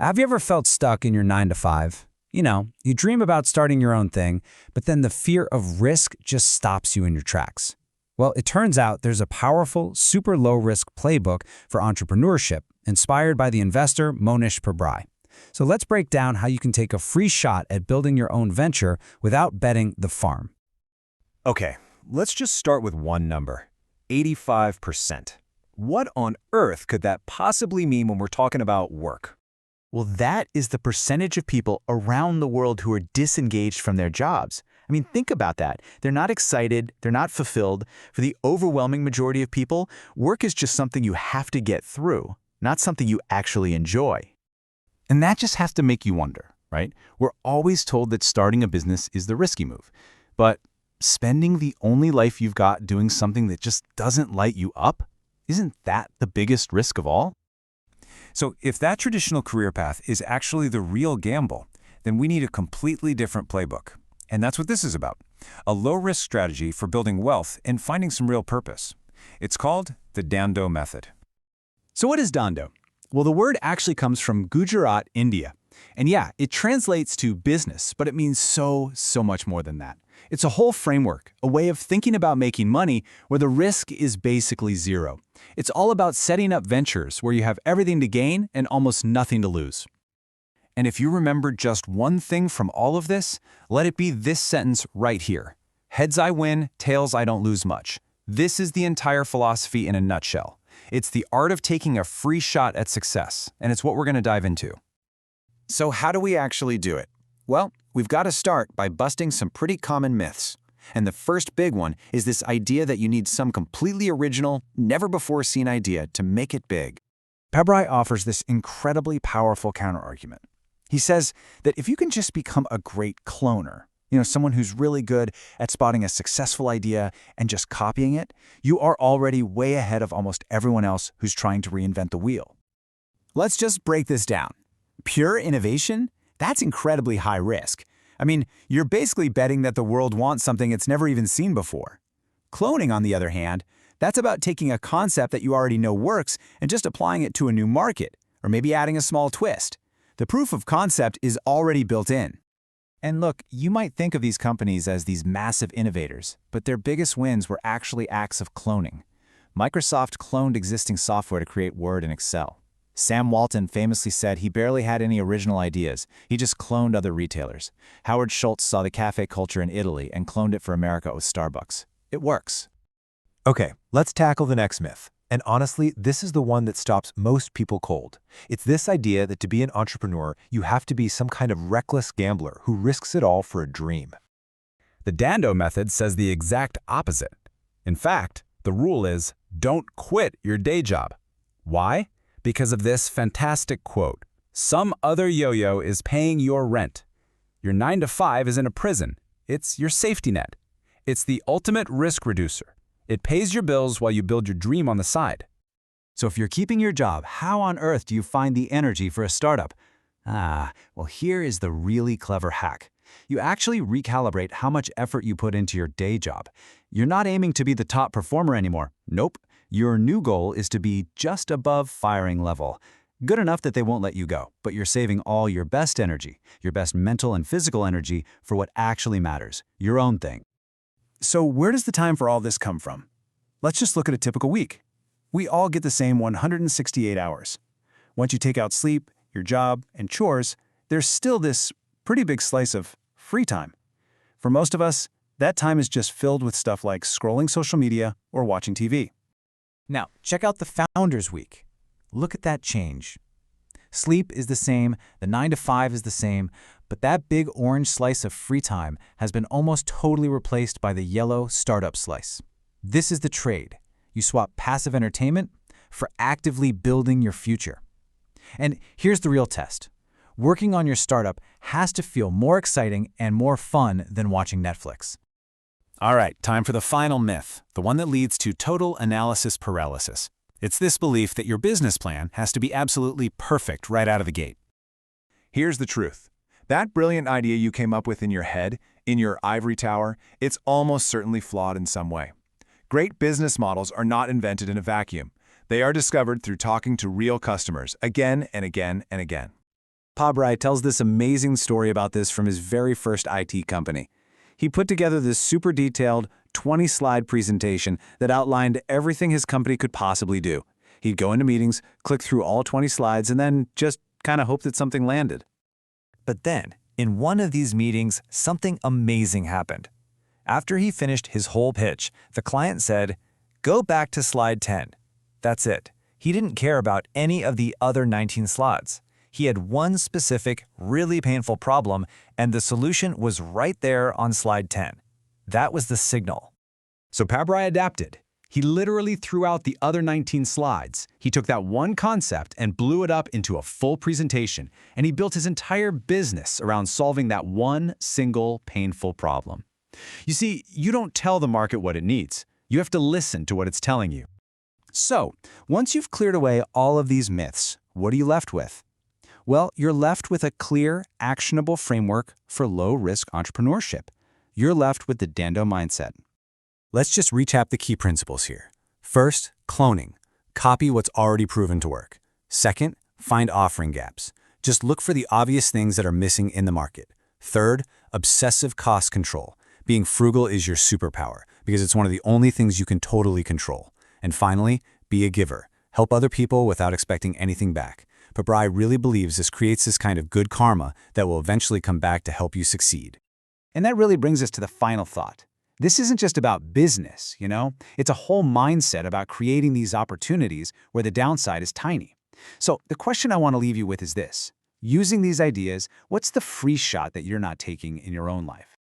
Have you ever felt stuck in your 9 to 5? You dream about starting your own thing, but then the fear of risk just stops you in your tracks. Well, it turns out there's a powerful, super low-risk playbook for entrepreneurship inspired by the investor Monish Pabrai. So let's break down how you can take a free shot at building your own venture without betting the farm. Okay, let's just start with one number, 85%. What on earth could that possibly mean when we're talking about work? Well, that is the percentage of people around the world who are disengaged from their jobs. I mean, think about that. They're not excited, they're not fulfilled. For the overwhelming majority of people, work is just something you have to get through, not something you actually enjoy. And that just has to make you wonder, right? We're always told that starting a business is the risky move. But spending the only life you've got doing something that just doesn't light you up, isn't that the biggest risk of all? So if that traditional career path is actually the real gamble, then we need a completely different playbook. And that's what this is about, a low-risk strategy for building wealth and finding some real purpose. It's called the Dando Method. So what is Dando? Well, the word actually comes from Gujarat, India. And yeah, it translates to business, but it means so much more than that. It's a whole framework, a way of thinking about making money where the risk is basically zero. It's all about setting up ventures where you have everything to gain and almost nothing to lose. And if you remember just one thing from all of this, let it be this sentence right here. Heads I win, tails I don't lose much. This is the entire philosophy in a nutshell. It's the art of taking a free shot at success, and it's what we're going to dive into. So how do we actually do it? Well, we've got to start by busting some pretty common myths. And the first big one is this idea that you need some completely original, never-before-seen idea to make it big. Pabrai offers this incredibly powerful counterargument. He says that if you can just become a great cloner, someone who's really good at spotting a successful idea and just copying it, you are already way ahead of almost everyone else who's trying to reinvent the wheel. Let's just break this down. Pure innovation? That's incredibly high risk. I mean, you're basically betting that the world wants something it's never even seen before. Cloning, on the other hand, that's about taking a concept that you already know works and just applying it to a new market, or maybe adding a small twist. The proof of concept is already built in. And look, you might think of these companies as these massive innovators, but their biggest wins were actually acts of cloning. Microsoft cloned existing software to create Word and Excel. Sam Walton famously said he barely had any original ideas, he just cloned other retailers. Howard Schultz saw the cafe culture in Italy and cloned it for America with Starbucks. It works. Okay, let's tackle the next myth. And honestly, this is the one that stops most people cold. It's this idea that to be an entrepreneur, you have to be some kind of reckless gambler who risks it all for a dream. The Dando Method says the exact opposite. In fact, the rule is, don't quit your day job. Why? Because of this fantastic quote, "Some other yo-yo is paying your rent. Your 9 to 5 isn't a prison. It's your safety net. It's the ultimate risk reducer. It pays your bills while you build your dream on the side." So if you're keeping your job, how on earth do you find the energy for a startup? Well, here is the really clever hack. You actually recalibrate how much effort you put into your day job. You're not aiming to be the top performer anymore. Nope. Your new goal is to be just above firing level. Good enough that they won't let you go, but you're saving all your best energy, your best mental and physical energy for what actually matters, your own thing. So where does the time for all this come from? Let's just look at a typical week. We all get the same 168 hours. Once you take out sleep, your job, and chores, there's still this pretty big slice of free time. For most of us, that time is just filled with stuff like scrolling social media or watching TV. Now, check out the Founders Week. Look at that change. Sleep is the same, the 9 to 5 is the same, but that big orange slice of free time has been almost totally replaced by the yellow startup slice. This is the trade. You swap passive entertainment for actively building your future. And here's the real test. Working on your startup has to feel more exciting and more fun than watching Netflix. All right, time for the final myth, the one that leads to total analysis paralysis. It's this belief that your business plan has to be absolutely perfect right out of the gate. Here's the truth. That brilliant idea you came up with in your head, in your ivory tower, it's almost certainly flawed in some way. Great business models are not invented in a vacuum. They are discovered through talking to real customers again and again and again. Pabrai tells this amazing story about this from his very first IT company. He put together this super detailed 20-slide presentation that outlined everything his company could possibly do. He'd go into meetings, click through all 20 slides, and then just kind of hope that something landed. But then, in one of these meetings, something amazing happened. After he finished his whole pitch, the client said, "Go back to slide 10. That's it. He didn't care about any of the other 19 slides. He had one specific, really painful problem, and the solution was right there on slide 10. That was the signal. So Pabrai adapted. He literally threw out the other 19 slides. He took that one concept and blew it up into a full presentation, and he built his entire business around solving that one single painful problem. You see, you don't tell the market what it needs. You have to listen to what it's telling you. So, once you've cleared away all of these myths, what are you left with? Well, you're left with a clear, actionable framework for low-risk entrepreneurship. You're left with the Dando mindset. Let's just recap the key principles here. First, cloning. Copy what's already proven to work. Second, find offering gaps. Just look for the obvious things that are missing in the market. Third, obsessive cost control. Being frugal is your superpower because it's one of the only things you can totally control. And finally, be a giver. Help other people without expecting anything back. Pabrai really believes this creates this kind of good karma that will eventually come back to help you succeed. And that really brings us to the final thought. This isn't just about business, you know? It's a whole mindset about creating these opportunities where the downside is tiny. So the question I want to leave you with is this. Using these ideas, what's the free shot that you're not taking in your own life?